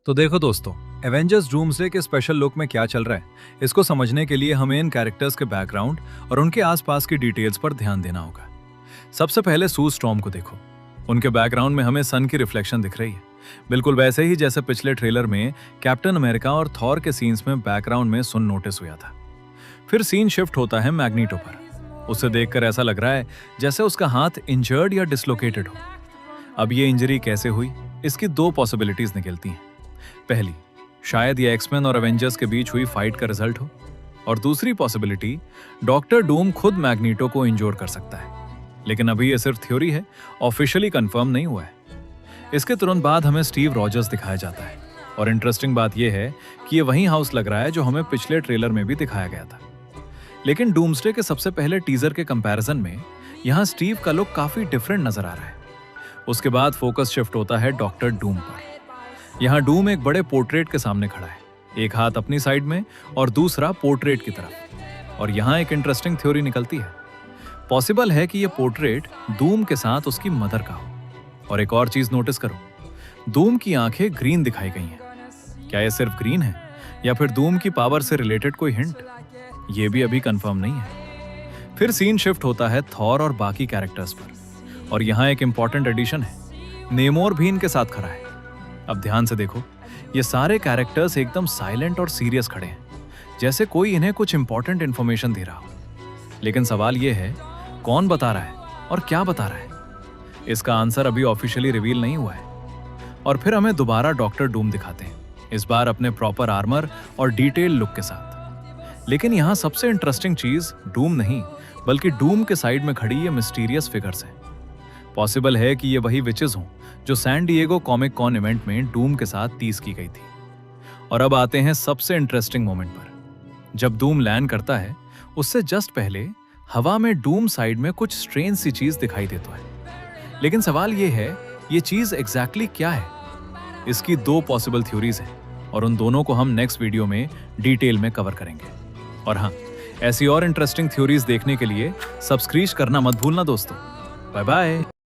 तो देखो दोस्तों, एवेंजर्स डूम्सडे के स्पेशल लुक में क्या चल रहा है, इसको समझने के लिए हमें इन कैरेक्टर्स के बैकग्राउंड और उनके आसपास की डिटेल्स पर ध्यान देना होगा। सबसे पहले सू स्टॉर्म को देखो। उनके बैकग्राउंड में हमें सन की रिफ्लेक्शन दिख रही है, बिल्कुल वैसे ही जैसे पिछले ट्रेलर में कैप्टन अमेरिका और थॉर के सीन्स में बैकग्राउंड में सुन नोटिस हुआ था। फिर सीन शिफ्ट होता है मैग्नीटो पर। उसे देखकर ऐसा लग रहा है जैसे उसका हाथ इंजर्ड या डिसलोकेटेड हो। अब ये इंजरी कैसे हुई, इसकी दो पॉसिबिलिटीज निकलती हैं। पहली, शायद ये एक्समैन और एवेंजर्स के बीच हुई फाइट का रिजल्ट हो, और दूसरी पॉसिबिलिटी, डॉक्टर डूम खुद मैग्नीटो को इंजोर कर सकता है। लेकिन अभी ये सिर्फ थ्योरी है, ऑफिशियली कंफर्म नहीं हुआ है। इसके तुरंत बाद हमें स्टीव रॉजर्स दिखाया जाता है, और इंटरेस्टिंग बात यह है कि ये वही हाउस लग रहा है जो हमें पिछले ट्रेलर में भी दिखाया गया था। लेकिन डूम्सडे के सबसे पहले टीजर के कंपैरिजन में यहाँ स्टीव का लुक काफी डिफरेंट नजर आ रहा है। उसके बाद फोकस शिफ्ट होता है डॉक्टर डूम पर। यहाँ डूम एक बड़े पोर्ट्रेट के सामने खड़ा है, एक हाथ अपनी साइड में और दूसरा पोर्ट्रेट की तरफ। और यहाँ एक इंटरेस्टिंग थ्योरी निकलती है। पॉसिबल है कि यह पोर्ट्रेट डूम के साथ उसकी मदर का हो। और एक और चीज नोटिस करो, डूम की आंखें ग्रीन दिखाई गई हैं। क्या यह सिर्फ ग्रीन है या फिर डूम की पावर से रिलेटेड कोई हिंट? ये भी अभी कंफर्म नहीं है। फिर सीन शिफ्ट होता है थॉर और बाकी कैरेक्टर्स पर, और यहाँ एक इंपॉर्टेंट एडिशन है, नेमोर भी इनके साथ खड़ा है। अब ध्यान से देखो, ये सारे कैरेक्टर्स एकदम साइलेंट और सीरियस खड़े हैं, जैसे कोई इन्हें कुछ इंपॉर्टेंट इंफॉर्मेशन दे रहा हो। लेकिन सवाल ये है, कौन बता रहा है और क्या बता रहा है? इसका आंसर अभी ऑफिशियली रिवील नहीं हुआ है। और फिर हमें दोबारा डॉक्टर डूम दिखाते हैं, इस बार अपने प्रॉपर आर्मर और डिटेल लुक के साथ। लेकिन यहाँ सबसे इंटरेस्टिंग चीज डूम नहीं, बल्कि डूम के साइड में खड़ी ये मिस्टीरियस फिगर्स है। पॉसिबल है कि ये वही विचेस हों जो San Diego Comic Con event में डूम के साथ टीज की गई थी। और अब आते हैं सबसे इंटरेस्टिंग मोमेंट पर। जब डूम लैंड करता है, उससे जस्ट पहले हवा में डूम साइड में कुछ स्ट्रेंज सी चीज दिखाई देता है। लेकिन सवाल ये है, ये चीज एग्जैक्टली क्या है? इसकी दो पॉसिबल थ्योरीज हैं, और उन दोनों को हम नेक्स्ट वीडियो में डिटेल में कवर करेंगे। और हाँ, ऐसी और इंटरेस्टिंग थ्योरीज देखने के लिए सब्सक्राइब करना मत भूलना दोस्तों। Bye bye.